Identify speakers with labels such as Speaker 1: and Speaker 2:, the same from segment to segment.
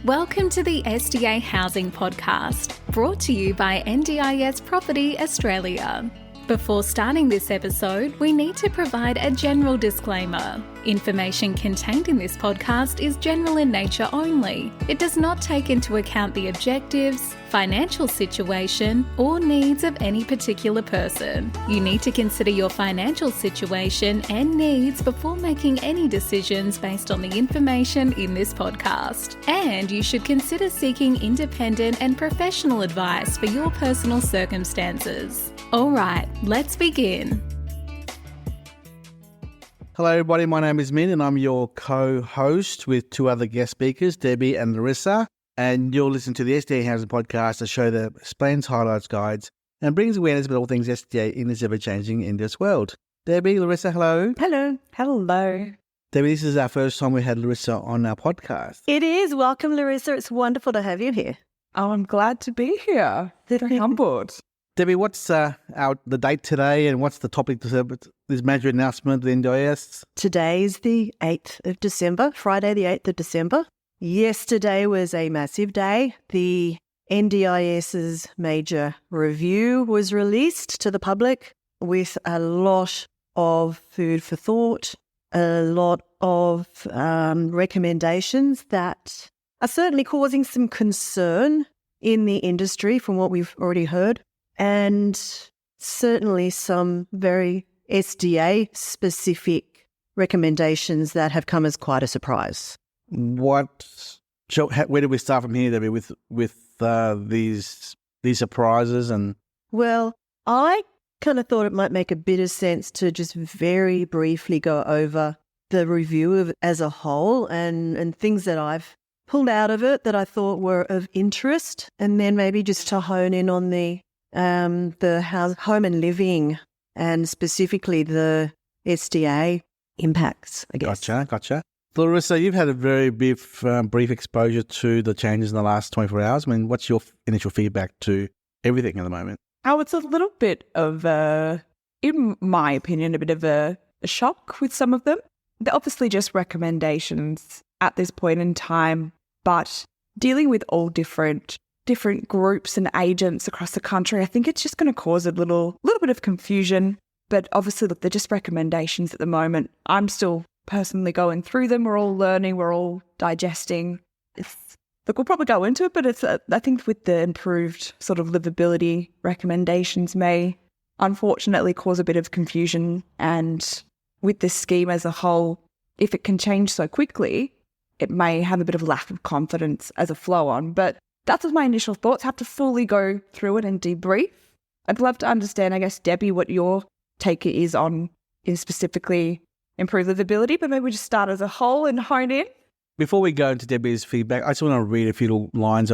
Speaker 1: Welcome to the SDA Housing Podcast, brought to you by NDIS Property Australia. Before starting this episode, we need to provide a general disclaimer. Information contained in this podcast is general in nature only. It does not take into account the objectives, financial situation, or needs of any particular person. You need to consider your financial situation and needs before making any decisions based on the information in this podcast. And you should consider seeking independent and professional advice for your personal circumstances. All right, let's begin.
Speaker 2: Hello everybody, my name is Minh and I'm your co-host with two other guest speakers, Debbie and Larissa. And you'll listen to the SDA Housing Podcast, a show that explains, highlights, guides and brings awareness about all things SDA in this ever-changing NDIS world. Debbie, Larissa, hello.
Speaker 3: Hello. Hello.
Speaker 2: Debbie, this is our first time we had Larissa on our podcast.
Speaker 3: It is. Welcome, Larissa. It's wonderful to have you here.
Speaker 4: Oh, I'm glad to be here. Very humbled.
Speaker 2: Debbie, what's the date today and what's the topic of this major announcement of the NDIS?
Speaker 3: Today is the 8th of December, Friday the 8th of December. Yesterday was a massive day. The NDIS's major review was released to the public with a lot of food for thought, a lot of recommendations that are certainly causing some concern in the industry from what we've already heard, and certainly some very SDA-specific recommendations that have come as quite a surprise.
Speaker 2: Where do we start from here, Debbie, with these surprises? And
Speaker 3: well, I kind of thought it might make a bit of sense to just very briefly go over the review as a whole and things that I've pulled out of it that I thought were of interest, and then maybe just to hone in on the home and living and specifically the SDA impacts, I guess.
Speaker 2: Gotcha. Larissa, you've had a very brief exposure to the changes in the last 24 hours. I mean, what's your initial feedback to everything at the moment?
Speaker 4: Oh, it's a little bit of in my opinion, a bit of a shock with some of them. They're obviously just recommendations at this point in time, but dealing with all different groups and agents across the country, I think it's just going to cause a little bit of confusion. But obviously, look, they're just recommendations at the moment. I'm still personally going through them. We're all learning. We're all digesting. Look, we'll probably go into it, but I think with the improved sort of livability recommendations may unfortunately cause a bit of confusion. And with this scheme as a whole, if it can change so quickly, it may have a bit of lack of confidence as a flow on. But that's my initial thoughts. Have to fully go through it and debrief. I'd love to understand, I guess, Debbie, what your take is on specifically improved livability, but maybe we just start as a whole and hone in.
Speaker 2: Before we go into Debbie's feedback, I just want to read a few lines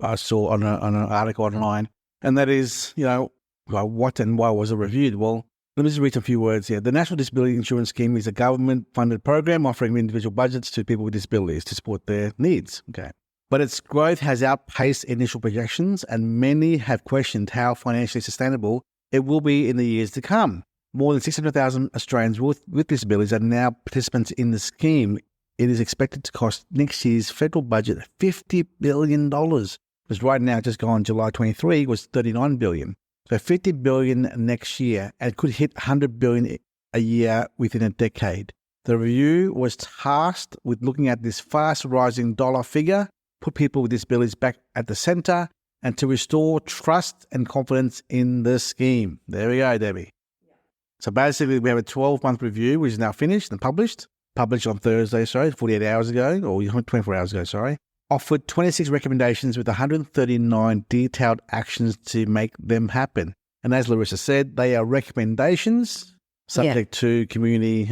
Speaker 2: I saw on an article online, and that is, what and why was it reviewed? Well, let me just read a few words here. The National Disability Insurance Scheme is a government-funded program offering individual budgets to people with disabilities to support their needs. Okay. But its growth has outpaced initial projections, and many have questioned how financially sustainable it will be in the years to come. More than 600,000 Australians with disabilities are now participants in the scheme. It is expected to cost next year's federal budget $50 billion, because right now, just gone July 23, was $39 billion. So $50 billion next year, and could hit $100 billion a year within a decade. The review was tasked with looking at this fast-rising dollar figure, put people with disabilities back at the centre, and to restore trust and confidence in the scheme. There we go, Debbie. Yeah. So basically, we have a 12-month review, which is now finished and published on Thursday, 48 hours ago, or 24 hours ago, offered 26 recommendations with 139 detailed actions to make them happen. And as Larissa said, they are recommendations subject to community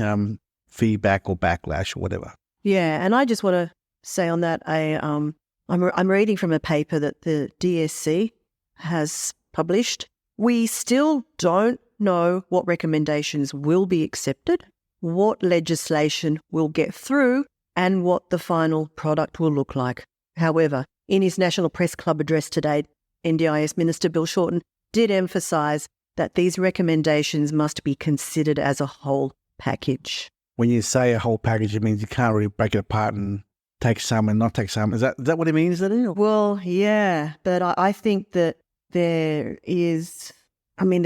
Speaker 2: feedback or backlash or whatever.
Speaker 3: Yeah, and I just want to say on that, I'm reading from a paper that the DSC has published. We still don't know what recommendations will be accepted, what legislation will get through, and what the final product will look like. However, in his National Press Club address today, NDIS Minister Bill Shorten did emphasise that these recommendations must be considered as a whole package.
Speaker 2: When you say a whole package, it means you can't really break it apart and take some and not take some. Is that what it means? Is that it?
Speaker 3: Well, yeah, but I think that there's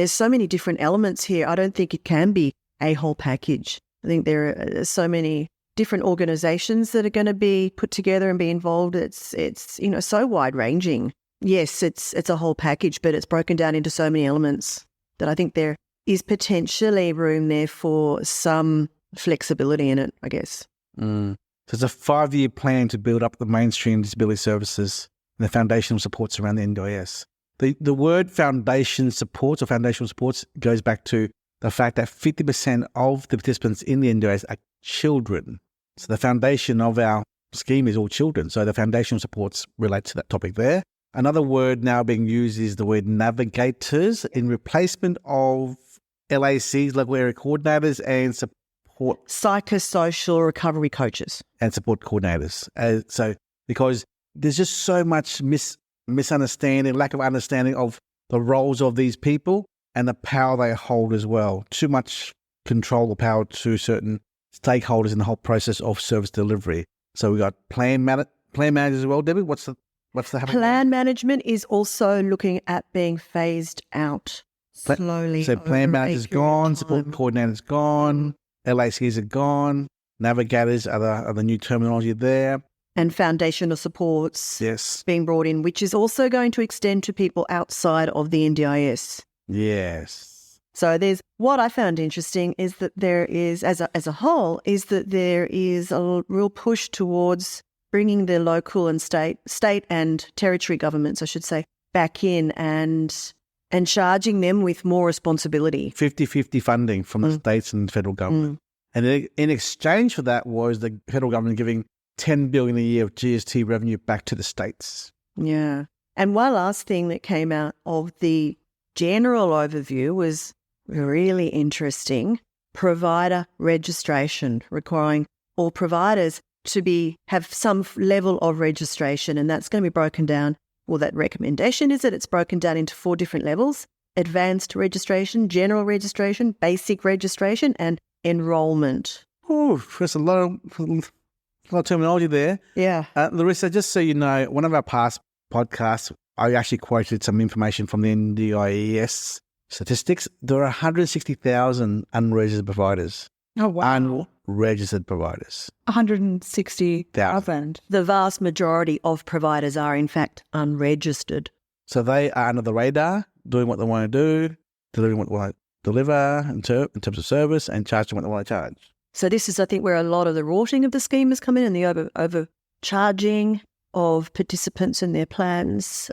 Speaker 3: so many different elements here. I don't think it can be a whole package. I think there are so many different organisations that are going to be put together and be involved. It's so wide ranging. Yes, it's a whole package, but it's broken down into so many elements that I think there is potentially room there for some flexibility in it, I guess.
Speaker 2: So it's a 5-year plan to build up the mainstream disability services and the foundational supports around the NDIS. The word foundation supports or foundational supports goes back to the fact that 50% of the participants in the NDIS are children. So the foundation of our scheme is all children. So the foundational supports relate to that topic there. Another word now being used is the word navigators in replacement of LACs, local area coordinators, and support
Speaker 3: psychosocial recovery coaches
Speaker 2: and support coordinators. So because there's just so much misunderstanding, lack of understanding of the roles of these people and the power they hold as well. Too much control or power to certain stakeholders in the whole process of service delivery. So we got plan managers as well. Debbie, what's the happening?
Speaker 3: Plan management is also looking at being phased out slowly.
Speaker 2: So plan managers gone, support coordinators gone, LACs are gone, navigators are the new terminology there.
Speaker 3: And foundational supports being brought in, which is also going to extend to people outside of the NDIS.
Speaker 2: Yes.
Speaker 3: So what I found interesting is that there is, as a whole, is that there is a real push towards bringing the local and state and territory governments, I should say, back in and charging them with more responsibility.
Speaker 2: 50-50 funding from the states and the federal government. And in exchange for that was the federal government giving $10 billion a year of GST revenue back to the states.
Speaker 3: Yeah. And one last thing that came out of the general overview was really interesting. Provider registration, requiring all providers to have some level of registration, and that's going to be broken down. Well, that recommendation is that it's broken down into 4 different levels: advanced registration, general registration, basic registration, and enrolment.
Speaker 2: Oh, there's a lot of terminology there.
Speaker 3: Yeah.
Speaker 2: Larissa, just so you know, one of our past podcasts, I actually quoted some information from the NDIS statistics. There are 160,000 unregistered providers.
Speaker 4: Oh, wow.
Speaker 2: Unregistered providers.
Speaker 4: 160,000.
Speaker 3: The vast majority of providers are, in fact, unregistered.
Speaker 2: So they are under the radar, doing what they want to do, delivering what they want to deliver in terms of service, and charging what they want to charge.
Speaker 3: So this is, I think, where a lot of the rorting of the scheme has come in, and the overcharging of participants and their plans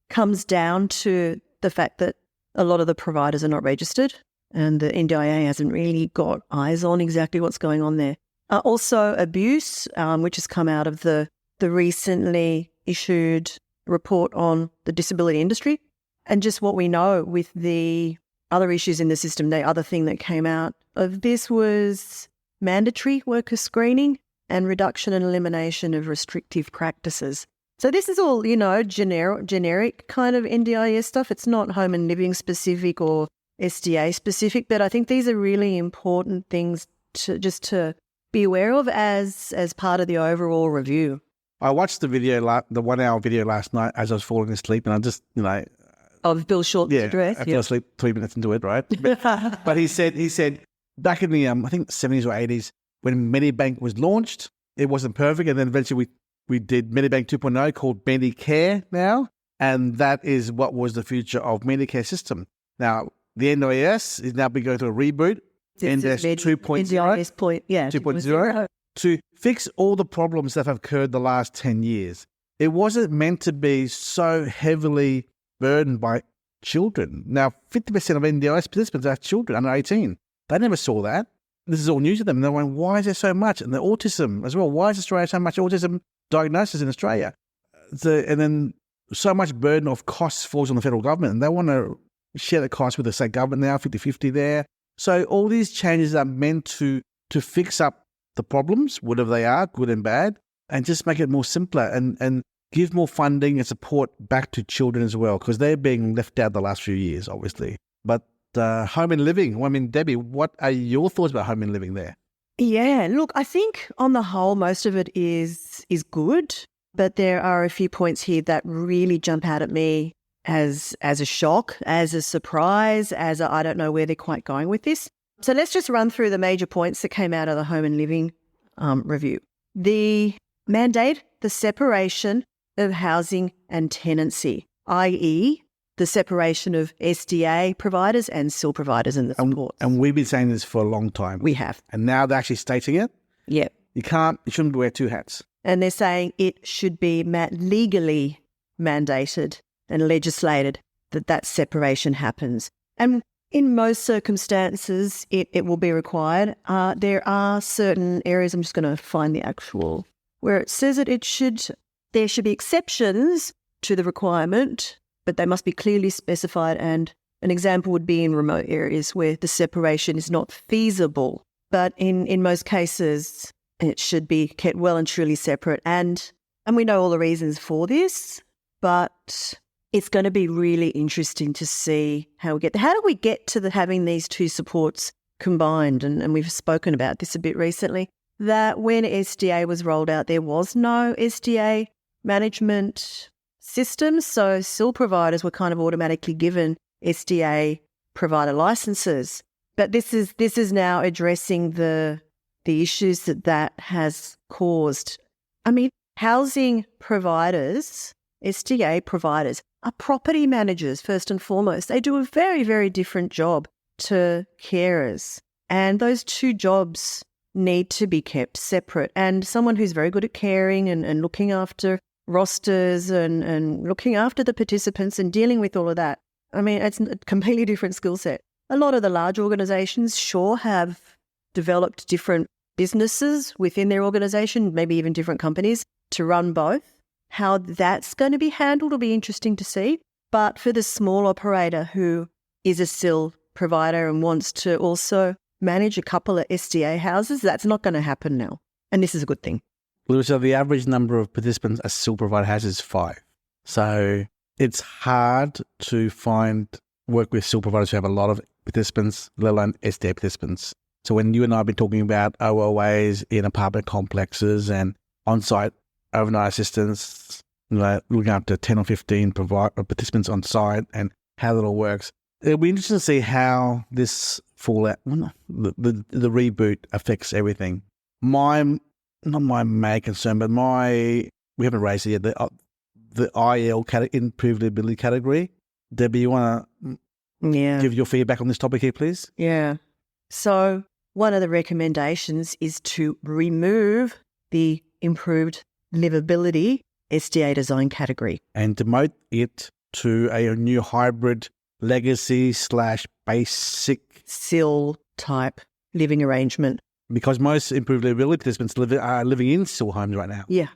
Speaker 3: comes down to the fact that a lot of the providers are not registered, and the NDIA hasn't really got eyes on exactly what's going on there. Also abuse, which has come out of the recently issued report on the disability industry, and just what we know with the other issues in the system. The other thing that came out of this was mandatory worker screening and reduction and elimination of restrictive practices. So this is all, generic kind of NDIS stuff. It's not home and living specific or SDA specific, but I think these are really important things to be aware of as part of the overall review.
Speaker 2: I watched the 1-hour video last night as I was falling asleep, and I just,
Speaker 3: of Bill Shorten's address.
Speaker 2: I fell asleep 3 minutes into it, right? But he said back in the I think 70s or 80s, when Medibank was launched, it wasn't perfect, and then eventually we did Medibank 2.0 called Medicare now, and that is what was the future of Medicare system. Now the NDIS is now been going through a reboot. NDIS 2.0 to fix all the problems that have occurred the last 10 years. It wasn't meant to be so heavily burdened by children. Now, 50% of NDIS participants are children under 18. They never saw that. This is all new to them. And they're going, why is there so much? And the autism as well. Why is Australia so much autism diagnosis in Australia? And then so much burden of costs falls on the federal government. And they want to share the costs with the state government now, 50-50 there. So all these changes are meant to fix up the problems, whatever they are, good and bad, and just make it more simpler and give more funding and support back to children as well, because they're being left out the last few years, obviously. But home and living, Debbie, what are your thoughts about home and living there?
Speaker 3: Yeah, look, I think on the whole, most of it is good, but there are a few points here that really jump out at me as a shock, as a surprise, as I don't know where they're quite going with this. So let's just run through the major points that came out of the home and living review. The mandate, the separation of housing and tenancy, i.e. the separation of SDA providers and SIL providers in the supports.
Speaker 2: And we've been saying this for a long time.
Speaker 3: We have.
Speaker 2: And now they're actually stating it.
Speaker 3: Yep.
Speaker 2: You shouldn't wear two hats.
Speaker 3: And they're saying it should be legally mandated and legislated that separation happens. And in most circumstances, it will be required. There are certain areas, I'm just going to find the actual, where it says that there should be exceptions to the requirement, but they must be clearly specified. And an example would be in remote areas where the separation is not feasible. But in most cases, it should be kept well and truly separate. And we know all the reasons for this, but it's going to be really interesting to see how do we get to having these two supports combined? And we've spoken about this a bit recently, that when SDA was rolled out, there was no SDA management system. So SIL providers were kind of automatically given SDA provider licenses. But this is now addressing the issues that has caused. I mean, housing providers, SDA providers, are property managers first and foremost. They do a very, very different job to carers. And those two jobs need to be kept separate. And someone who's very good at caring and looking after rosters and looking after the participants and dealing with all of that, I mean, it's a completely different skill set. A lot of the large organisations sure have developed different businesses within their organisation, maybe even different companies, to run both. How that's going to be handled will be interesting to see. But for the small operator who is a SIL provider and wants to also manage a couple of SDA houses, that's not going to happen now. And this is a good thing.
Speaker 2: So the average number of participants a SIL provider has is 5. So it's hard to work with SIL providers who have a lot of participants, let alone SDA participants. So when you and I have been talking about OOAs in apartment complexes and on-site overnight assistance, looking after 10 or 15 participants on site and how that all works, it'll be interesting to see how this fallout, the reboot affects everything. Not my main concern, but we haven't raised it yet, the IL improvability category. Debbie, you want to give your feedback on this topic here, please?
Speaker 3: Yeah. So one of the recommendations is to remove the improved livability SDA design category.
Speaker 2: And demote it to a new hybrid legacy/basic
Speaker 3: SIL type living arrangement.
Speaker 2: Because most improved livability participants are living in SIL homes right now.
Speaker 3: Yeah.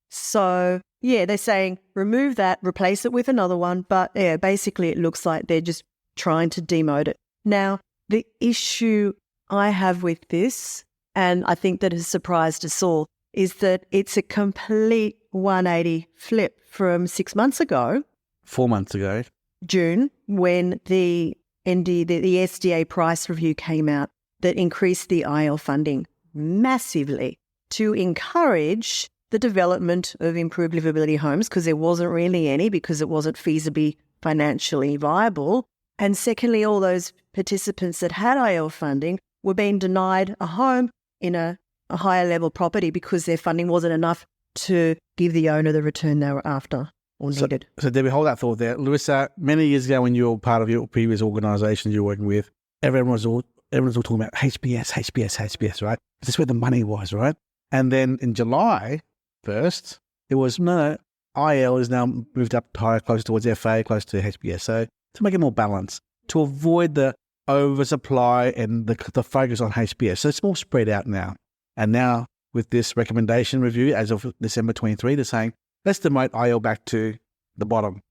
Speaker 3: So, they're saying remove that, replace it with another one. But, basically it looks like they're just trying to demote it. Now, the issue I have with this, and I think that has surprised us all, is that it's a complete 180 flip from 6 months ago.
Speaker 2: 4 months ago.
Speaker 3: June, when the SDA price review came out that increased the IL funding massively to encourage the development of improved livability homes, because there wasn't really any, because it wasn't feasibly financially viable. And secondly, all those participants that had IL funding were being denied a home in a higher level property because their funding wasn't enough to give the owner the return they were after or needed.
Speaker 2: So Debbie, hold that thought there. Larissa, many years ago when you were part of your previous organisation you were working with, everyone was all talking about HBS, right? That's where the money was, right? And then in July 1st, it was, no, IL is now moved up higher, closer towards FA, close to HBS. So to make it more balanced, to avoid the oversupply and the focus on HBS. So it's more spread out now. And now with this recommendation review as of December 23, they're saying, let's demote IL back to the bottom.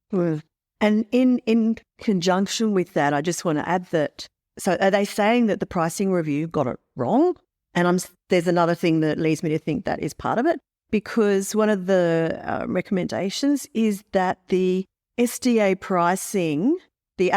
Speaker 3: And in conjunction with that, I just want to add that, so are they saying that the pricing review got it wrong? And there's another thing that leads me to think that is part of it, because one of the recommendations is that the SDA pricing, the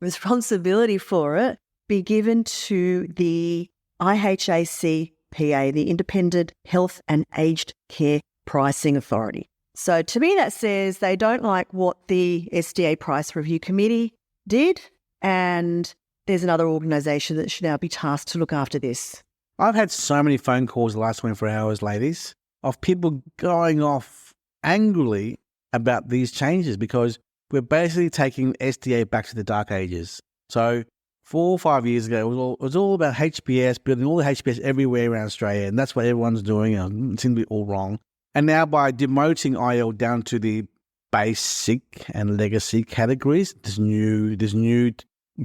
Speaker 3: responsibility for it be given to the IHAC IHPA, the Independent Health and Aged Care Pricing Authority. So to me, that says they don't like what the SDA Price Review Committee did, and there's another organisation that should now be tasked to look after this.
Speaker 2: I've had so many phone calls the last 24 hours, ladies, of people going off angrily about these changes because we're basically taking SDA back to the dark ages. So 4 or 5 years ago, it was all about HBS, building all the HBS everywhere around Australia, and that's what everyone's doing. It seems to be all wrong. And now by demoting IL down to the basic and legacy categories, this new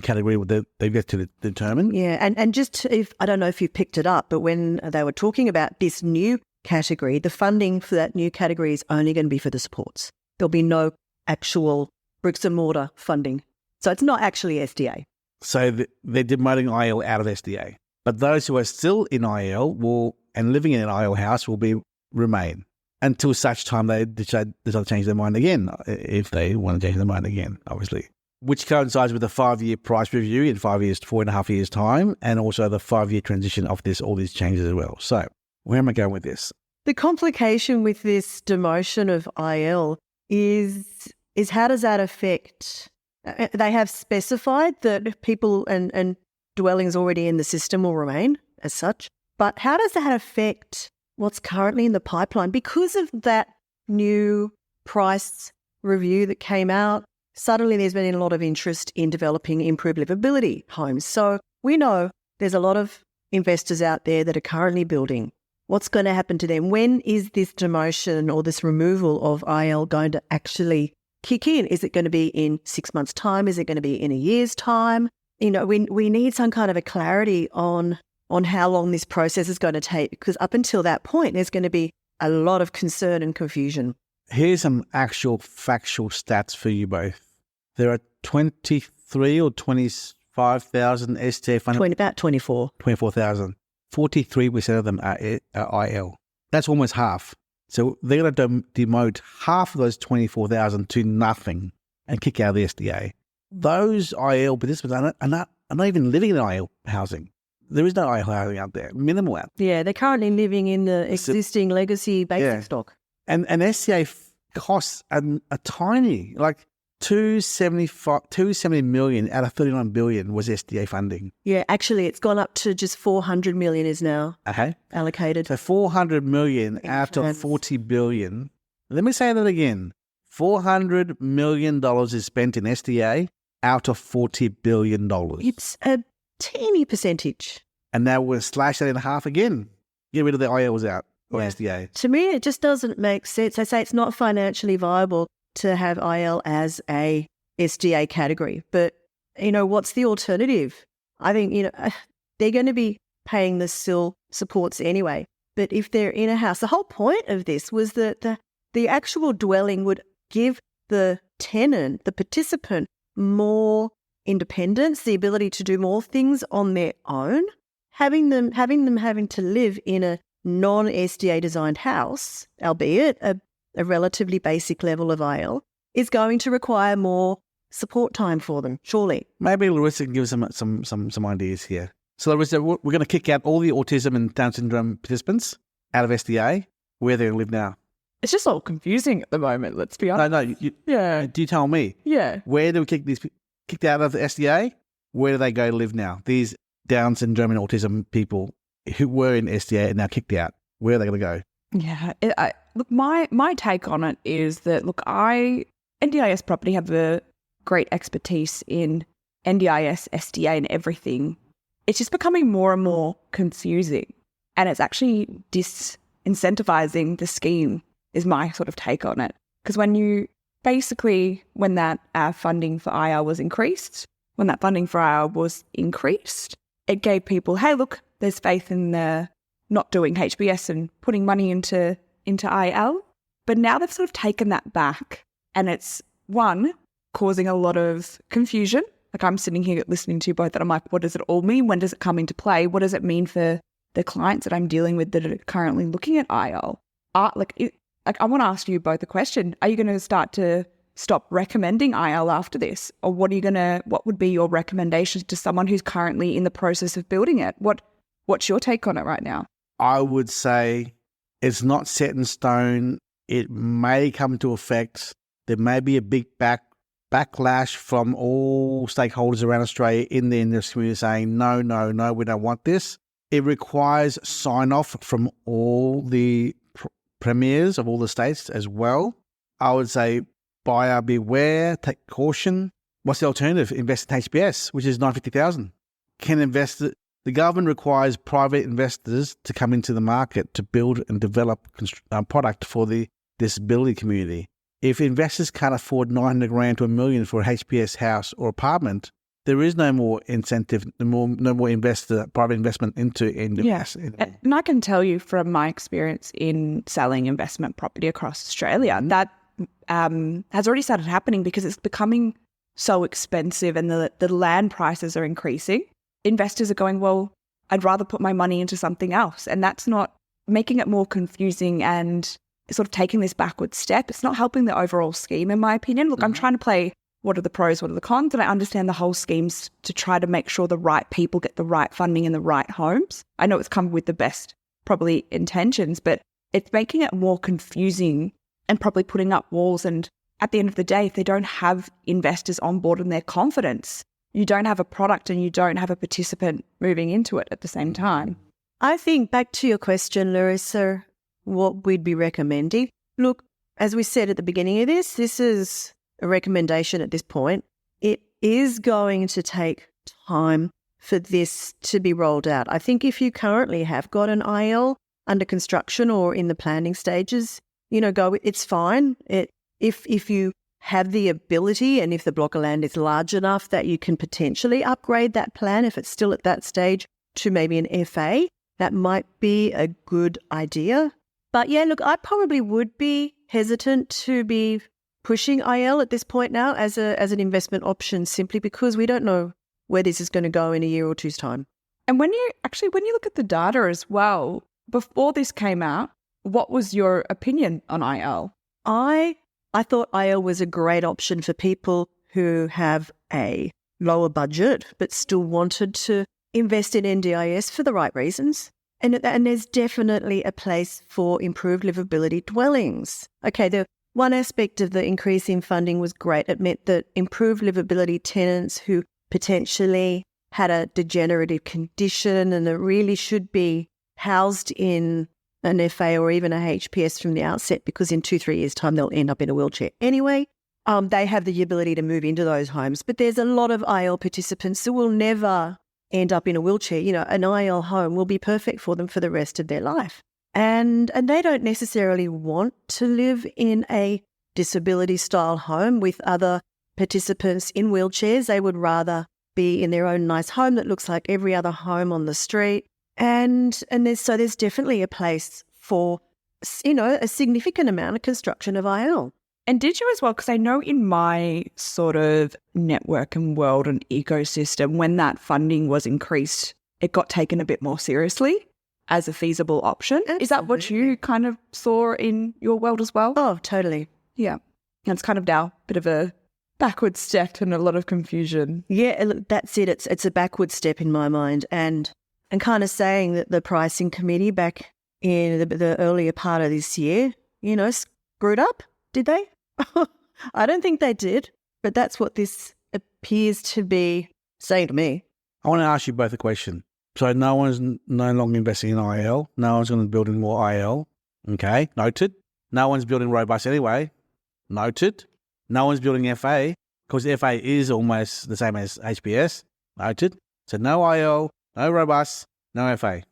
Speaker 2: category that they've got to determine.
Speaker 3: Yeah, and just if I don't know if you picked it up, but when they were talking about this new category, the funding for that new category is only going to be for the supports. There'll be no actual bricks and mortar funding. So it's not actually SDA.
Speaker 2: So they're demoting IL out of SDA. But those who are still in IL and living in an IL house will remain until such time they decide to change their mind again, if they want to change their mind again, obviously. Which coincides with the 5-year price review in 4.5 years' time, and also the 5-year transition of all these changes as well. So where am I going with this?
Speaker 3: The complication with this demotion of IL is how does that affect? They have specified that people and dwellings already in the system will remain as such, but how does that affect what's currently in the pipeline? Because of that new price review that came out, suddenly there's been a lot of interest in developing improved livability homes. So we know there's a lot of investors out there that are currently building. What's going to happen to them? When is this demotion or this removal of IL going to actually kick in? Is it going to be in 6 months' time? Is it going to be in a year's time? We need some kind of a clarity on how long this process is going to take, because up until that point, there's going to be a lot of concern and confusion.
Speaker 2: Here's some actual factual stats for you both. There are 23 or 25,000 SDA funded.
Speaker 3: About 24.
Speaker 2: 24,000. 43% of them are IL. That's almost half. So they're going to demote half of those 24,000 to nothing and kick out of the SDA. Those IL participants are not even living in IL housing. There is no IL housing out there, minimal out.
Speaker 3: Yeah, they're currently living in the existing legacy basic stock.
Speaker 2: And SDA costs are tiny, like $270 million out of $39 billion was SDA funding.
Speaker 3: Yeah, actually, it's gone up to just $400 million is now allocated.
Speaker 2: So $400 million out of $40 billion. Let me say that again. $400 million is spent in SDA out of $40 billion.
Speaker 3: It's a teeny percentage.
Speaker 2: And now we'll slash that in half again. Get rid of the ILs out or SDA.
Speaker 3: To me, it just doesn't make sense. I say it's not financially viable to have IL as a SDA category. But, what's the alternative? I think, they're going to be paying the SIL supports anyway. But if they're in a house, the whole point of this was that the actual dwelling would give the tenant, the participant, more independence, the ability to do more things on their own. Having them having to live in a non-SDA designed house, albeit a relatively basic level of IL, is going to require more support time for them, surely.
Speaker 2: Maybe Larissa can give us some ideas here. So Larissa, we're going to kick out all the autism and Down syndrome participants out of SDA. Where they're going to live now?
Speaker 4: It's just all confusing at the moment, let's be honest.
Speaker 2: No, you tell me.
Speaker 4: Yeah.
Speaker 2: Where do we kick these kicked out of the SDA? Where do they go to live now? These Down syndrome and autism people who were in SDA and now kicked out. Where are they going to go?
Speaker 4: Yeah. Look, my take on it is that, NDIS property have a great expertise in NDIS, SDA and everything. It's just becoming more and more confusing, and it's actually disincentivizing the scheme is my sort of take on it. Because when that funding for IR was increased, it gave people, hey, look, there's faith in not doing HBS and putting money into IL. But now they've sort of taken that back, and it's, one, causing a lot of confusion. Like, I'm sitting here listening to you both and I'm like, what does it all mean? When does it come into play? What does it mean for the clients that I'm dealing with that are currently looking at IL? I want to ask you both a question. Are you going to start to stop recommending IL after this? Or what would be your recommendations to someone who's currently in the process of building it? What's your take on it right now?
Speaker 2: I would say it's not set in stone. It may come into effect. There may be a big backlash from all stakeholders around Australia in the industry community saying, no, we don't want this. It requires sign-off from all the premiers of all the states as well. I would say buyer beware, take caution. What's the alternative? Invest in HBS, which is $950,000. The government requires private investors to come into the market to build and develop product for the disability community. If investors can't afford $900,000 to $1 million for a HBS house or apartment, there is no more incentive, no more private investment into NDIS.
Speaker 4: Yes. And I can tell you from my experience in selling investment property across Australia, that has already started happening because it's becoming so expensive and the land prices are increasing. Investors are going, well, I'd rather put my money into something else. And that's not making it more confusing and sort of taking this backward step. It's not helping the overall scheme, in my opinion. Look, I'm trying to play what are the pros, what are the cons, and I understand the whole schemes to try to make sure the right people get the right funding in the right homes. I know it's come with the best, probably, intentions, but it's making it more confusing and probably putting up walls. And at the end of the day, if they don't have investors on board and their confidence, you don't have a product and you don't have a participant moving into it at the same time.
Speaker 3: I think back to your question, Larissa, what we'd be recommending. Look, as we said at the beginning of this is a recommendation at this point. It is going to take time for this to be rolled out. I think if you currently have got an IL under construction or in the planning stages, it's fine. If you have the ability and if the block of land is large enough that you can potentially upgrade that plan, if it's still at that stage, to maybe an FA, that might be a good idea. But yeah, look, I probably would be hesitant to be pushing IL at this point now as an investment option, simply because we don't know where this is going to go in a year or two's time.
Speaker 4: And when you look at the data as well, before this came out, what was your opinion on IL?
Speaker 3: I thought IL was a great option for people who have a lower budget but still wanted to invest in NDIS for the right reasons. And there's definitely a place for improved livability dwellings. Okay, the one aspect of the increase in funding was great. It meant that improved livability tenants who potentially had a degenerative condition and that really should be housed in an FA or even a HPS from the outset, because in 2-3 years' time they'll end up in a wheelchair anyway. They have the ability to move into those homes. But there's a lot of IL participants who will never end up in a wheelchair. An IL home will be perfect for them for the rest of their life. And they don't necessarily want to live in a disability-style home with other participants in wheelchairs. They would rather be in their own nice home that looks like every other home on the street. And there's definitely a place for, a significant amount of construction of IL.
Speaker 4: And did you as well? Because I know in my sort of network and world and ecosystem, when that funding was increased, it got taken a bit more seriously as a feasible option. Absolutely. Is that what you kind of saw in your world as well?
Speaker 3: Oh, totally.
Speaker 4: Yeah. And it's kind of now a bit of a backward step and a lot of confusion.
Speaker 3: Yeah, that's it. It's a backward step in my mind. And kind of saying that the pricing committee back in the earlier part of this year, screwed up, did they? I don't think they did, but that's what this appears to be saying to me.
Speaker 2: I want to ask you both a question. So no one's no longer investing in IL. No one's going to build in more IL. Okay, noted. No one's building robust anyway. Noted. No one's building FA because FA is almost the same as HBS. Noted. So no IL, no robust, no FA.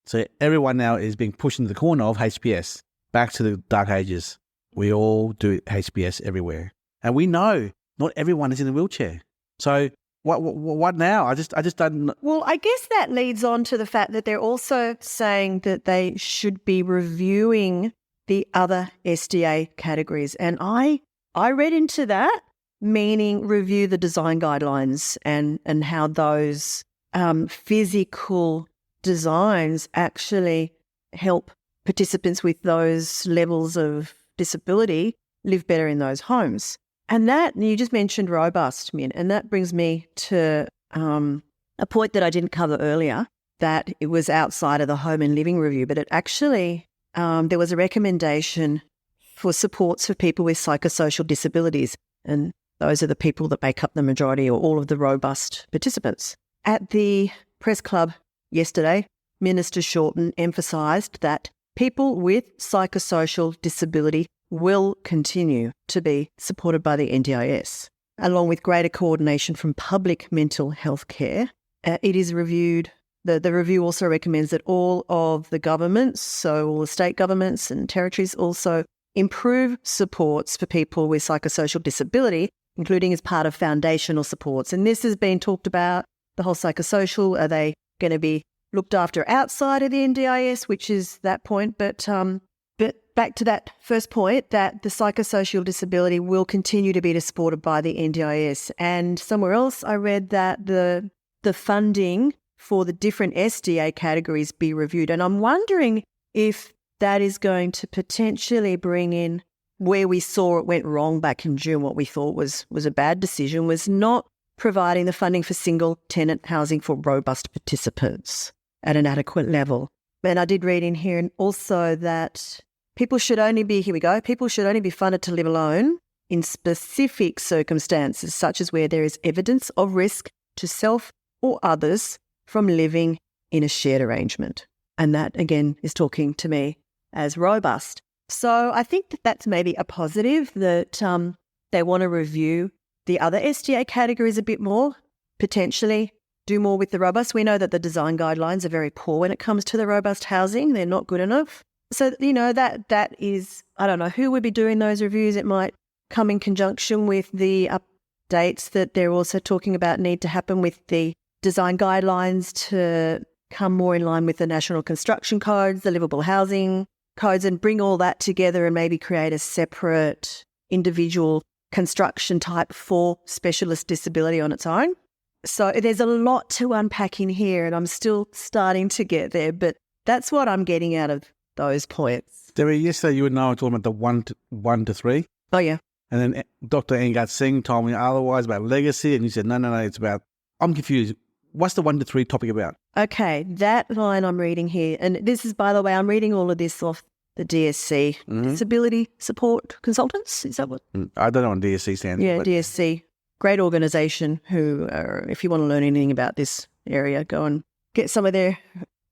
Speaker 2: So everyone now is being pushed into the corner of HBS. Back to the dark ages. We all do HBS everywhere. And we know not everyone is in a wheelchair. So what now? I just don't know.
Speaker 3: Well, I guess that leads on to the fact that they're also saying that they should be reviewing the other SDA categories. And I read into that, meaning review the design guidelines and how those physical designs actually help participants with those levels of disability live better in those homes. And that, you just mentioned robust, Min, and that brings me to a point that I didn't cover earlier. that it was outside of the home and living review, but it actually, there was a recommendation for supports for people with psychosocial disabilities, and those are the people that make up the majority or all of the robust participants. At the press club yesterday, Minister Shorten emphasised that people with psychosocial disability will continue to be supported by the NDIS, along with greater coordination from public mental health care. It is reviewed. The review also recommends that all of the governments, so all the state governments and territories, also improve supports for people with psychosocial disability, including as part of foundational supports. And this has been talked about, the whole psychosocial. Are they going to be looked after outside of the NDIS, which is that point? But back to that first point, that the psychosocial disability will continue to be supported by the NDIS. And somewhere else I read that the funding for the different SDA categories be reviewed. And I'm wondering if that is going to potentially bring in where we saw it went wrong back in June. What we thought was a bad decision was not providing the funding for single tenant housing for robust participants at an adequate level. And I did read in here also that people should only be funded to live alone in specific circumstances, such as where there is evidence of risk to self or others from living in a shared arrangement. And that, again, is talking to me as robust. So I think that that's maybe a positive, that they want to review the other SDA categories a bit more, potentially do more with the robust. We know that the design guidelines are very poor when it comes to the robust housing. They're not good enough. So, that is, I don't know who would be doing those reviews. It might come in conjunction with the updates that they're also talking about need to happen with the design guidelines to come more in line with the national construction codes, the livable housing codes, and bring all that together and maybe create a separate individual construction type for specialist disability on its own. So there's a lot to unpack in here, and I'm still starting to get there, but that's what I'm getting out of those points.
Speaker 2: Debbie, yesterday you and I were talking about the 1 to 3.
Speaker 3: Oh, yeah.
Speaker 2: And then Dr. Engat Singh told me otherwise about legacy, and you said, no, it's about, I'm confused. What's the 1 to 3 topic about?
Speaker 3: Okay, that line I'm reading here, and this is, by the way, I'm reading all of this off the DSC, Disability Support Consultants, is that what?
Speaker 2: I don't know what DSC stands for.
Speaker 3: Yeah, DSC, great organisation who, if you want to learn anything about this area, go and get some of their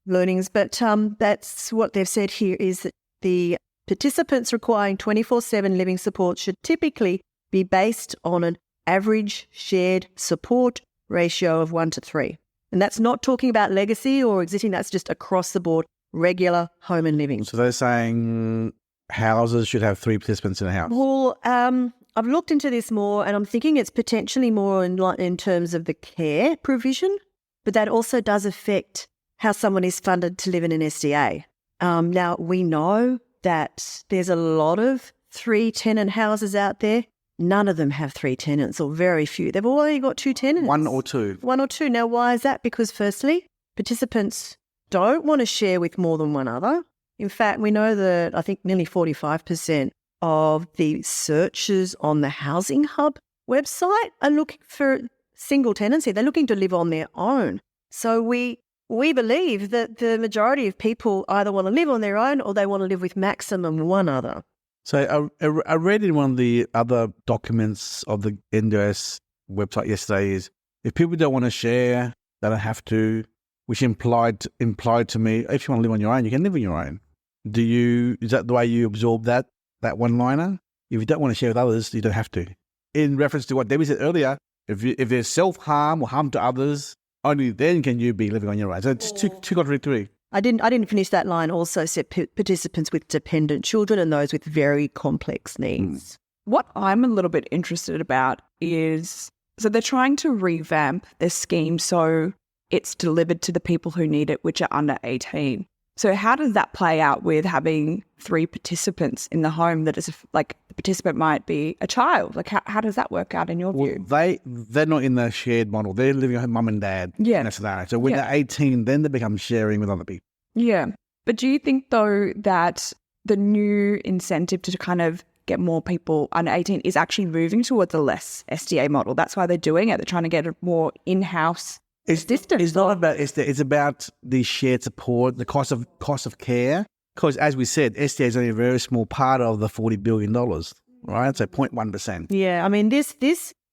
Speaker 3: learnings. But that's what they've said here, is that the participants requiring 24/7 living support should typically be based on an average shared support ratio of 1 to 3. And that's not talking about legacy or existing, that's just across the board, regular home and living.
Speaker 2: So they're saying houses should have 3 participants in a house.
Speaker 3: Well, I've looked into this more, and I'm thinking it's potentially more in terms of the care provision, but that also does affect how someone is funded to live in an SDA. Now, we know that there's a lot of 3-tenant houses out there. None of them have 3 tenants, or very few. They've already got 2 tenants.
Speaker 2: 1 or 2.
Speaker 3: 1 or 2. Now, why is that? Because firstly, participants don't want to share with more than one other. In fact, we know that I think nearly 45% of the searches on the Housing Hub website are looking for single tenancy. They're looking to live on their own. So we believe that the majority of people either want to live on their own or they want to live with maximum one other.
Speaker 2: So I read in one of the other documents of the NDIS website yesterday is if people don't want to share, they don't have to, which implied to me, if you want to live on your own, you can live on your own. Is that the way you absorb that one-liner? If you don't want to share with others, you don't have to. In reference to what Debbie said earlier, if there's self-harm or harm to others, only then can you be living on your own. So it's too contradictory.
Speaker 3: I didn't finish that line. Also said participants with dependent children and those with very complex needs.
Speaker 4: What I'm a little bit interested about is, so they're trying to revamp their scheme so it's delivered to the people who need it, which are under 18. So how does that play out with having 3 participants in the home that is like the participant might be a child? Like how does that work out in your view?
Speaker 2: They're not in the shared model. They're living with mum and dad in a scenario. So when they're 18, then they become sharing with other people.
Speaker 4: Yeah. But do you think though that the new incentive to kind of get more people under 18 is actually moving towards a less SDA model? That's why they're doing it. They're trying to get a more in-house
Speaker 2: It's not about SDA. It's about the shared support, the cost of care. Because as we said, SDA is only a very small part of the $40 billion, right? So 0.1%.
Speaker 3: Yeah, I mean, these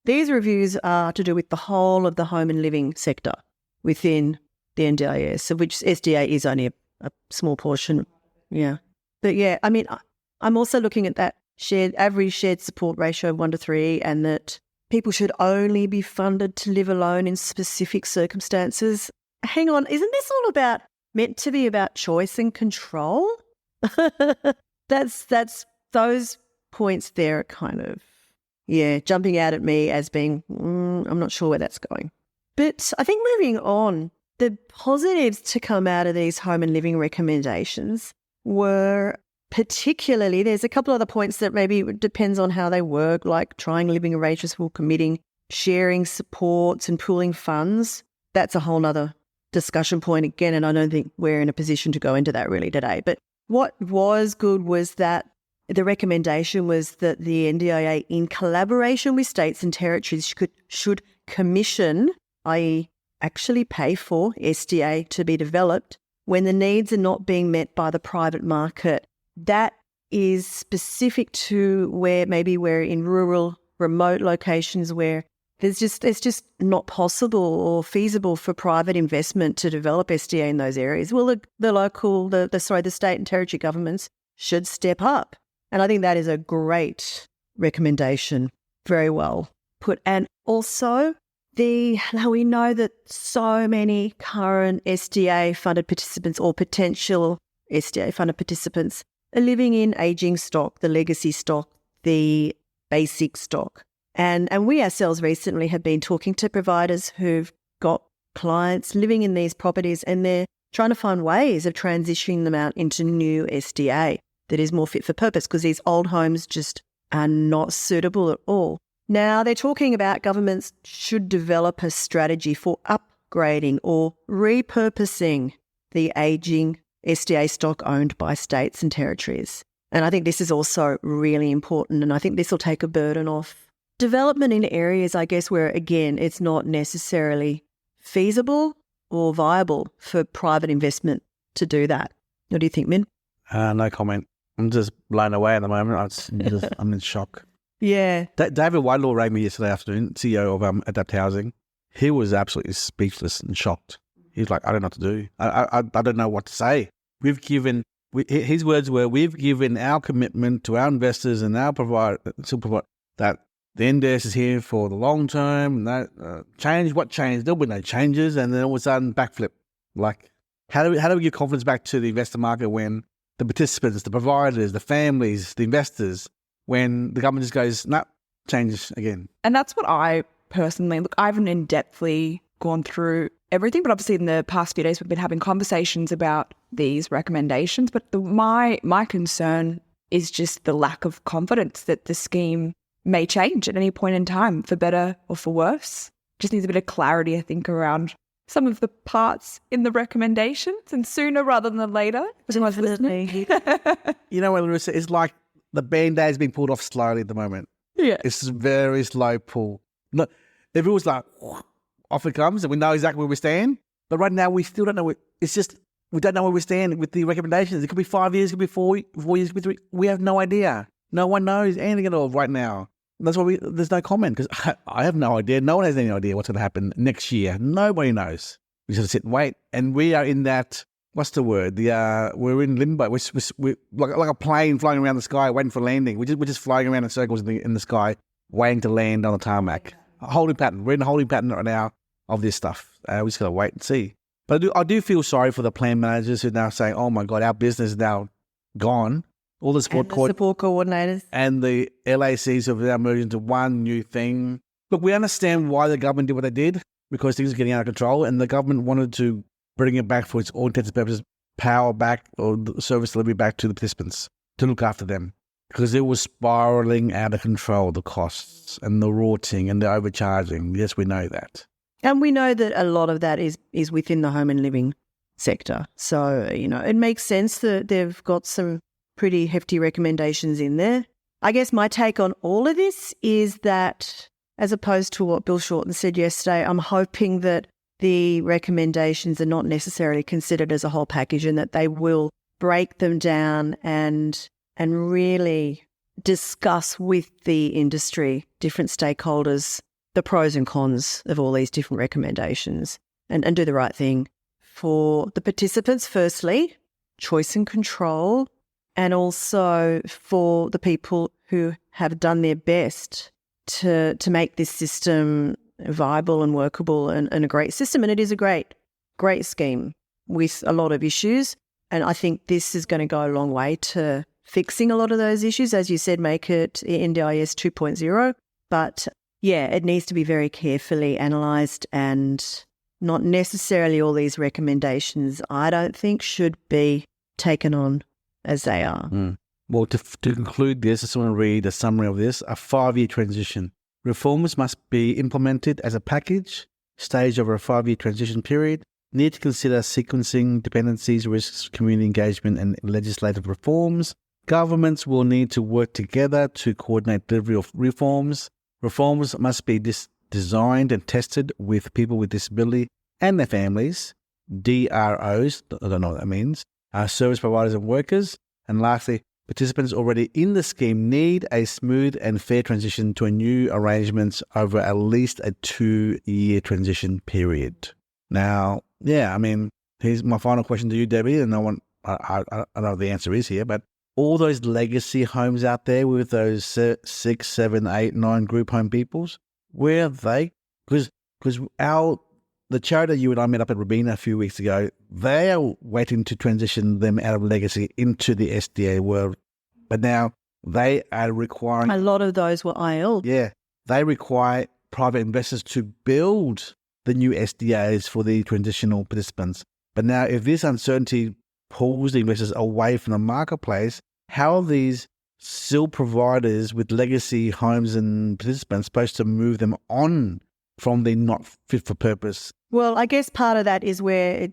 Speaker 3: reviews are to do with the whole of the home and living sector within the NDIS, of which SDA is only a small portion. Yeah. But yeah, I mean, I'm also looking at that average shared support ratio of 1:3, and that people should only be funded to live alone in specific circumstances. Hang on, isn't this all meant to be about choice and control? That's those points there are kind of, jumping out at me as being, I'm not sure where that's going. But I think moving on, the positives to come out of these home and living recommendations were particularly, there's a couple other points that maybe it depends on how they work, like trying living arrangements for committing, sharing supports and pooling funds. That's a whole nother discussion point again, and I don't think we're in a position to go into that really today. But what was good was that the recommendation was that the NDIA, in collaboration with states and territories, should commission, i.e. actually pay for SDA to be developed when the needs are not being met by the private market. That is specific to where maybe we're in rural, remote locations where it's just not possible or feasible for private investment to develop SDA in those areas. Well, the state and territory governments should step up. And I think that is a great recommendation. Very well put. And also, we know that so many current SDA-funded participants or potential SDA-funded participants are living in ageing stock, the legacy stock, the basic stock. And we ourselves recently have been talking to providers who've got clients living in these properties, and they're trying to find ways of transitioning them out into new SDA that is more fit for purpose, because these old homes just are not suitable at all. Now, they're talking about governments should develop a strategy for upgrading or repurposing the ageing SDA stock owned by states and territories. And I think this is also really important, and I think this will take a burden off development in areas, I guess, where, again, it's not necessarily feasible or viable for private investment to do that. What do you think, Min?
Speaker 2: No comment. I'm just blown away at the moment. I'm in shock.
Speaker 3: Yeah.
Speaker 2: David Whitelaw rang me yesterday afternoon, CEO of Adapt Housing. He was absolutely speechless and shocked. He's like, I don't know what to do. I don't know what to say. His words were, we've given our commitment to our investors and our provider that the NDIS is here for the long term. And that change, what change? There'll be no changes. And then all of a sudden, backflip. Like, how do we give confidence back to the investor market when the participants, the providers, the families, the investors, when the government just goes, no, change again? And
Speaker 4: that's what I personally, I haven't in-depthly gone through everything, but obviously in the past few days we've been having conversations about these recommendations. But my concern is just the lack of confidence that the scheme may change at any point in time, for better or for worse. Just needs a bit of clarity, I think, around some of the parts in the recommendations, and sooner rather than later.
Speaker 3: Definitely.
Speaker 2: You know what, Larissa? It's like the Band-Aid is being pulled off slowly at the moment.
Speaker 4: Yeah.
Speaker 2: It's a very slow pull. No, if it was like, off it comes, and we know exactly where we stand. But right now, we still don't know. It's just, we don't know where we stand with the recommendations. It could be 5 years, it could be 4 years, it could be 3. We have no idea. No one knows anything at all right now. That's why there's no comment, because I have no idea. No one has any idea what's going to happen next year. Nobody knows. We just sit and wait. And we are in that, what's the word? We're in limbo. We're like a plane flying around the sky waiting for landing. We're just flying around in circles in the sky, waiting to land on the tarmac. A holding pattern. We're in a holding pattern right now of this stuff. We just got to wait and see. But I do feel sorry for the plan managers who are now saying, oh my God, our business is now gone. All the support
Speaker 3: coordinators.
Speaker 2: And the LACs have now merged into one new thing. Look, we understand why the government did what they did, because things are getting out of control, and the government wanted to bring it back for its all intents and purposes, power back or the service delivery back to the participants to look after them, because it was spiraling out of control, the costs and the rorting and the overcharging. Yes, we know that.
Speaker 3: And we know that a lot of that is within the home and living sector. So, it makes sense that they've got some pretty hefty recommendations in there. I guess my take on all of this is that, as opposed to what Bill Shorten said yesterday, I'm hoping that the recommendations are not necessarily considered as a whole package, and that they will break them down and really discuss with the industry, different stakeholders, the pros and cons of all these different recommendations, and do the right thing for the participants, firstly, choice and control, and also for the people who have done their best to make this system viable and workable and a great system. And it is a great scheme with a lot of issues. And I think this is going to go a long way to fixing a lot of those issues. As you said, make it NDIS 2.0. But yeah, it needs to be very carefully analysed, and not necessarily all these recommendations, I don't think, should be taken on as they are.
Speaker 2: Well, to conclude this, I just want to read a summary of this. A 5-year transition. Reforms must be implemented as a package, stage over a 5-year transition period. Need to consider sequencing, dependencies, risks, community engagement, and legislative reforms. Governments will need to work together to coordinate delivery of reforms. Reforms must be designed and tested with people with disability and their families, DROs, I don't know what that means, service providers and workers. And lastly, participants already in the scheme need a smooth and fair transition to a new arrangements over at least a 2-year transition period. Now, yeah, I mean, here's my final question to you, Debbie, and I don't know what the answer is here, but all those legacy homes out there with those 6, 7, 8, 9 group home peoples, where are they? Because the charity you and I met up at Robina a few weeks ago, they are waiting to transition them out of legacy into the SDA world. But now they are requiring...
Speaker 3: A lot of those were IL.
Speaker 2: Yeah. They require private investors to build the new SDAs for the transitional participants. But now if this uncertainty pulls the investors away from the marketplace, how are these still providers with legacy homes and participants supposed to move them on from the not fit for purpose?
Speaker 3: Well, I guess part of that is where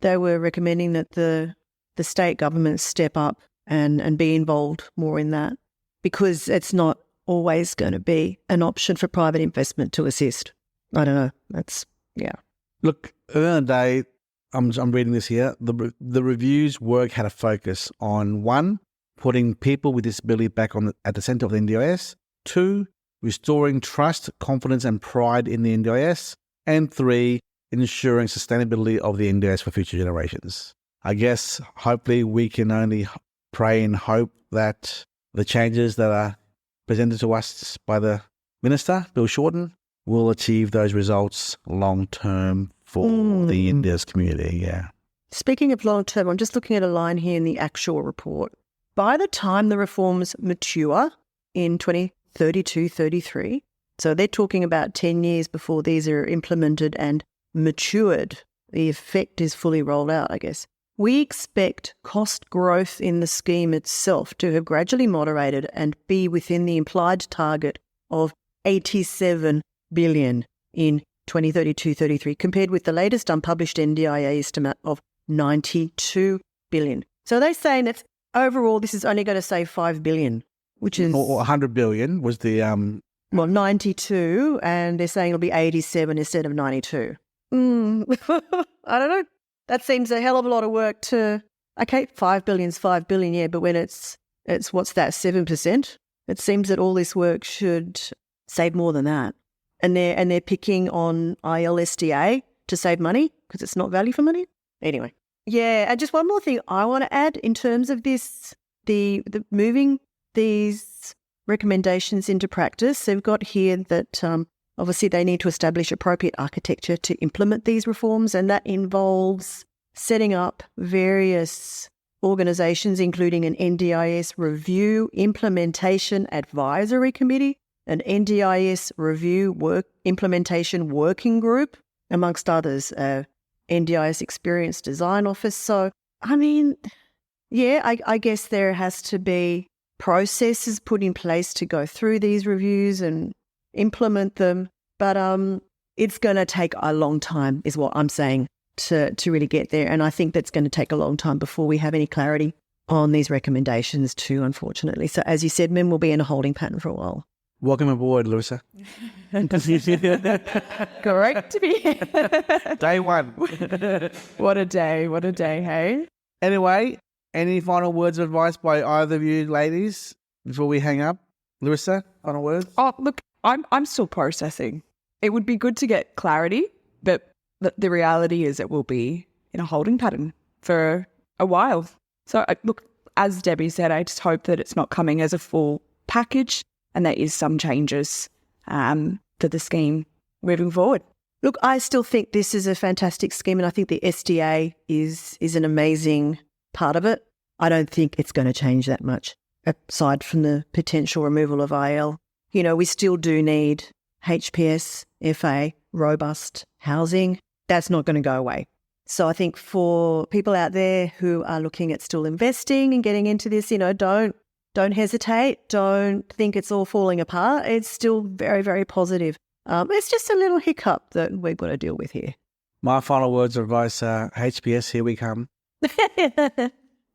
Speaker 3: they were recommending that the state governments step up and be involved more in that, because it's not always going to be an option for private investment to assist. I don't know. That's, yeah.
Speaker 2: Look, at the end of the day, I'm reading this here. The review's work had a focus on 1, putting people with disability back at the centre of the NDIS, 2, restoring trust, confidence and pride in the NDIS, and 3, ensuring sustainability of the NDIS for future generations. I guess hopefully we can only pray and hope that the changes that are presented to us by the Minister, Bill Shorten, will achieve those results long term for the NDIS community. Yeah.
Speaker 3: Speaking of long term, I'm just looking at a line here in the actual report. By the time the reforms mature in 2032-33, so they're talking about 10 years before these are implemented and matured, the effect is fully rolled out, I guess. We expect cost growth in the scheme itself to have gradually moderated and be within the implied target of $87 billion in 2032-33, compared with the latest unpublished NDIA estimate of $92 billion. So they're saying that overall this is only going to save $5 billion, which is...
Speaker 2: Or $100 billion was the...
Speaker 3: Well, 92, and they're saying it'll be 87 instead of 92. I don't know. That seems a hell of a lot of work to... Okay, $5 billion's $5 billion, yeah, but when it's what's that, 7%? It seems that all this work should save more than that. And they're picking on ILSDA to save money because it's not value for money. Anyway. Yeah, and just one more thing I want to add in terms of this, the moving these recommendations into practice. They've got here that obviously they need to establish appropriate architecture to implement these reforms, and that involves setting up various organisations, including an NDIS review implementation advisory committee, an NDIS review implementation working group, amongst others, NDIS Experience Design Office. So, I mean, yeah, I guess there has to be processes put in place to go through these reviews and implement them. But it's going to take a long time is what I'm saying to really get there. And I think that's going to take a long time before we have any clarity on these recommendations too, unfortunately. So as you said, Mim will be in a holding pattern for a while.
Speaker 2: Welcome aboard, Larissa.
Speaker 4: Great to be here.
Speaker 2: Day one.
Speaker 4: What a day, hey?
Speaker 2: Anyway, any final words of advice by either of you ladies before we hang up? Larissa, final words?
Speaker 4: Oh, look, I'm still processing. It would be good to get clarity, but the reality is it will be in a holding pattern for a while. So, look, as Debbie said, I just hope that it's not coming as a full package and there is some changes to the scheme moving forward.
Speaker 3: Look, I still think this is a fantastic scheme, and I think the SDA is an amazing part of it. I don't think it's going to change that much, aside from the potential removal of IL. You know, we still do need HPS, FA, robust housing. That's not going to go away. So I think for people out there who are looking at still investing and getting into this, you know, don't hesitate. Don't think it's all falling apart. It's still very, very positive. It's just a little hiccup that we've got to deal with here.
Speaker 2: My final words of advice are HPS, here we come.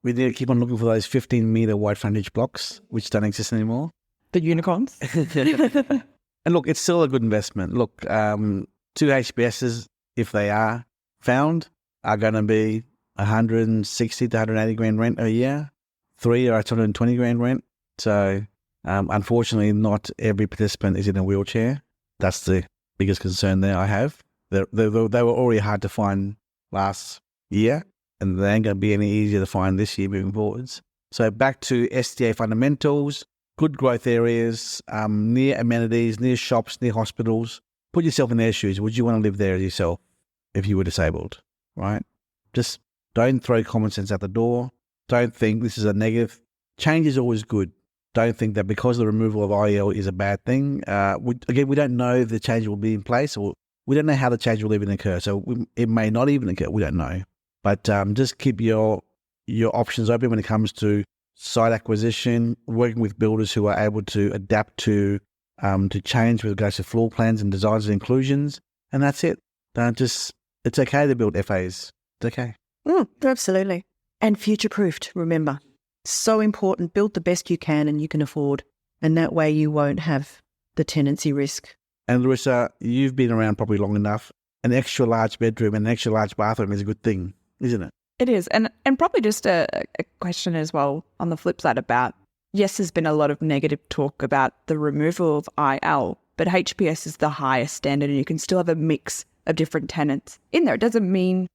Speaker 2: We need to keep on looking for those 15-metre wide frontage blocks, which don't exist anymore.
Speaker 4: The unicorns.
Speaker 2: And look, it's still a good investment. Look, 2 HPSs, if they are found, are going to be 160 to 180 grand rent a year. 3 are 220 grand rent. So, unfortunately, not every participant is in a wheelchair. That's the biggest concern there I have. They were already hard to find last year, and they ain't going to be any easier to find this year moving forwards. So back to SDA fundamentals, good growth areas, near amenities, near shops, near hospitals. Put yourself in their shoes. Would you want to live there yourself if you were disabled, right? Just don't throw common sense out the door. Don't think this is a negative. Change is always good. Don't think that because the removal of IEL is a bad thing. We don't know if the change will be in place, or we don't know how the change will even occur. So it may not even occur. We don't know. But just keep your options open when it comes to site acquisition, working with builders who are able to adapt to change with regards to floor plans and designs and inclusions. And that's it. It's okay to build FAs. It's okay.
Speaker 3: Absolutely. And future-proofed, remember. So important. Build the best you can and you can afford. And that way you won't have the tenancy risk.
Speaker 2: And Larissa, you've been around probably long enough. An extra large bedroom and an extra large bathroom is a good thing, isn't it?
Speaker 4: It is. And probably just a question as well on the flip side about, yes, there's been a lot of negative talk about the removal of IL, but HPS is the highest standard and you can still have a mix of different tenants in there. It doesn't mean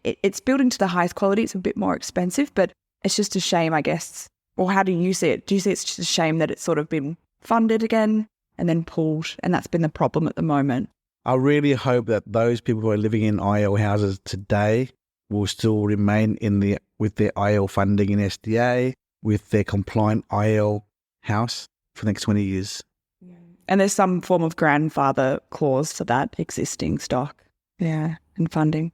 Speaker 4: it's building to the highest quality. It's a bit more expensive, but it's just a shame, I guess. Or how do you see it? Do you see it's just a shame that it's sort of been funded again and then pulled, and that's been the problem at the moment?
Speaker 2: I really hope that those people who are living in IL houses today will still remain with their IL funding in SDA, with their compliant IL house for the next 20 years.
Speaker 4: And there's some form of grandfather clause for that existing stock, and funding.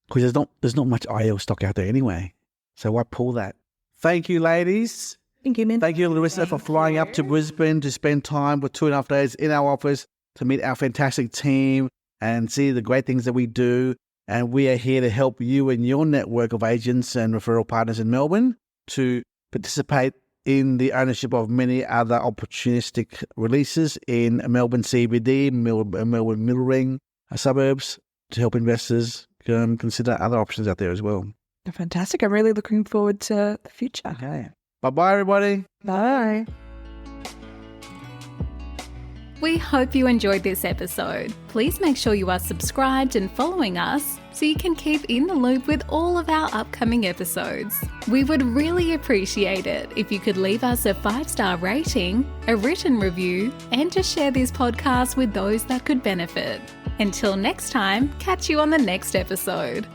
Speaker 2: Because there's not much IL stock out there anyway. So why pull that? Thank you, ladies.
Speaker 3: Thank you, Min.
Speaker 2: Thank you, Larissa, for flying up to Brisbane to spend time with 2.5 days in our office to meet our fantastic team and see the great things that we do. And we are here to help you and your network of agents and referral partners in Melbourne to participate in the ownership of many other opportunistic releases in Melbourne CBD, Melbourne Middle Ring suburbs, to help investors consider other options out there as well.
Speaker 4: Fantastic. I'm really looking forward to the future.
Speaker 2: Okay. Bye-bye, everybody.
Speaker 4: Bye.
Speaker 1: We hope you enjoyed this episode. Please make sure you are subscribed and following us so you can keep in the loop with all of our upcoming episodes. We would really appreciate it if you could leave us a 5-star rating, a written review, and to share this podcast with those that could benefit. Until next time, catch you on the next episode.